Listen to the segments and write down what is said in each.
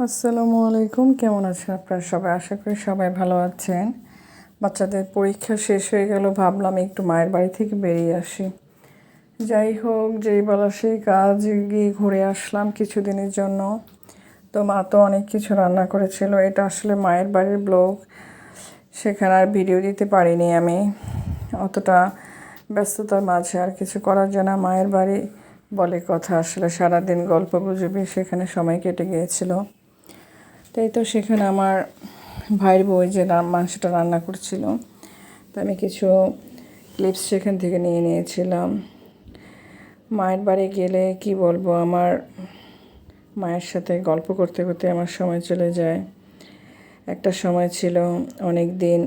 আসসালামু আলাইকুম, কেমন আছেন আপনারা সবাই? আশা করি সবাই ভালো আছেন। বাচ্চাদের পরীক্ষা শেষ হয়ে গেল, ভাবলাম একটু মায়ের বাড়ি থেকে বেরিয়ে আসি। যাই হোক, যেই বলা সেই কাজ, গিয়ে ঘুরে আসলাম কিছুদিনের জন্য। তো মা তো অনেক কিছু রান্না করেছিল, এটা আসলে মায়ের বাড়ির ব্লগ, সেখানে আর ভিডিও দিতে পারিনি আমি। অতটা ব্যস্ততার মাঝে আর কিছু করার জন্য মায়ের বাড়ি বলে কথা, আসলে সারাদিন গল্প গুজবে সেখানে সময় কেটে গিয়েছিল। তাই তো সেখানে আমার ভাইয়ের বউ যে মাংসটা রান্না করছিল, তো আমি কিছু ক্লিপস সেখান থেকে নিয়ে নিয়েছিলাম। মায়ের বাড়ি গেলে কি বলবো, আমার মায়ের সাথে গল্প করতে করতে আমার সময় চলে যায়। একটা সময় ছিল অনেক দিন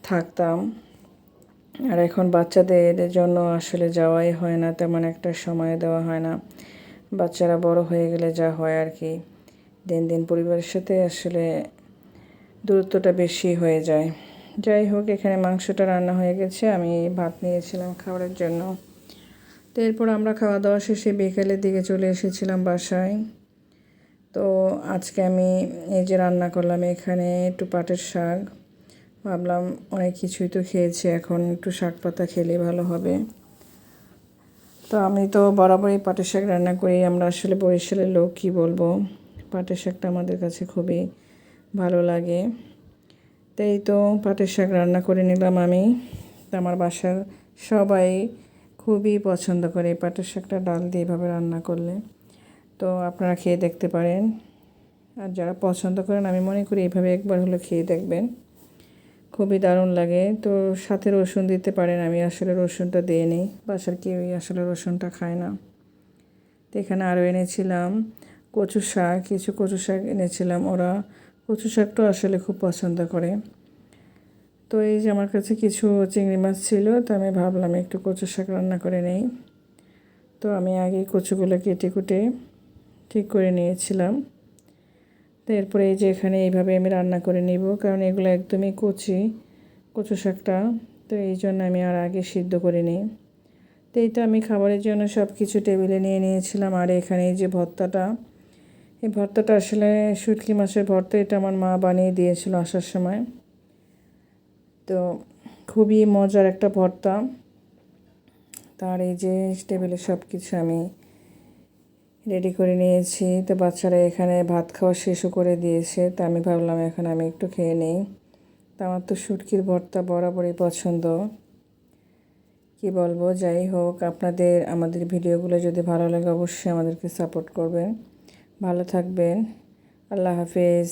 থাকতাম, আর এখন বাচ্চাদের জন্য আসলে যাওয়াই হয় না, তেমন একটা সময় দেওয়া হয় না। বাচ্চারা বড় হয়ে গেলে যা হয় আর কি, দিন দিন পরিবারের সাথে আসলে দূরত্বটা বেশি হয়ে যায়। যাই হোক, এখানে মাংসটা রান্না হয়ে গেছে, আমি ভাত নিয়েছিলাম খাবারের জন্য। তো এরপর আমরা খাওয়া দাওয়া শেষে বিকেলের দিকে চলে এসেছিলাম বাসায়। তো আজকে আমি এই যে রান্না করলাম, এখানে একটু পাটের শাক, ভাবলাম অনেক কিছুই তো খেয়েছি, এখন একটু শাক পাতা খেলে ভালো হবে। তো আমি তো বরাবরই পাটের শাক রান্না করি, আমরা আসলে বরিশালের লোক, কী বলবো, পাটের শাকটা আমাদের কাছে খুবই ভালো লাগে। তাই তো পাটের শাক রান্না করে নিলাম আমি। তো আমার বাসার সবাই খুবই পছন্দ করে এই পাটের শাকটা ডাল দিয়ে এভাবে রান্না করলে। তো আপনারা খেয়ে দেখতে পারেন, আর যারা পছন্দ করেন আমি মনে করি এইভাবে একবার হলে খেয়ে দেখবেন, খুবই দারুণ লাগে। তো সাথে রসুন দিতে পারেন, আমি আসলে রসুনটা দিয়ে নিই, বাসার কেউই আসলে রসুনটা খায় না। তো এখানে আরও এনেছিলাম কচু শাক, কিছু কচু শাক এনেছিলাম, ওরা কচু শাকটাও আসলে খুব পছন্দ করে। তো এই যে আমার কাছে কিছু চিংড়ি মাছ ছিল, তো আমি ভাবলাম একটু কচু শাক রান্না করে নেই। তো আমি আগে কচুগুলো কেটে কুটে ঠিক করে নিয়েছিলাম। তো এরপরে এই যে এখানে এইভাবে আমি রান্না করে নিব, কারণ এগুলো একদমই কচু শাকটা, তো এই জন্য আমি আর আগে সিদ্ধ করে নিই। তো এই তো আমি খাবারের জন্য সব কিছু টেবিলে নিয়ে নিয়েছিলাম। আর এখানে এই যে ভর্তাটা, এই ভর্তাটা আসলে শুটকি মাছের ভর্তা, এটা আমার মা বানিয়ে দিয়েছিল আসার সময়। তো খুবই মজার একটা ভর্তা। তার এই যে টেবিলে সব কিছু আমি রেডি করে নিয়েছি। তো বাচ্চারা এখানে ভাত খাওয়া শেষও করে দিয়েছে, তো আমি ভাবলাম এখন আমি একটু খেয়ে নিই। তো আমার তো শুটকির ভর্তা বরাবরই পছন্দ, কি বলবো। যাই হোক, আপনাদের আমাদের ভিডিওগুলো যদি ভালো লাগে অবশ্যই আমাদেরকে সাপোর্ট করবেন। ভালো থাকবেন, আল্লাহ হাফেজ।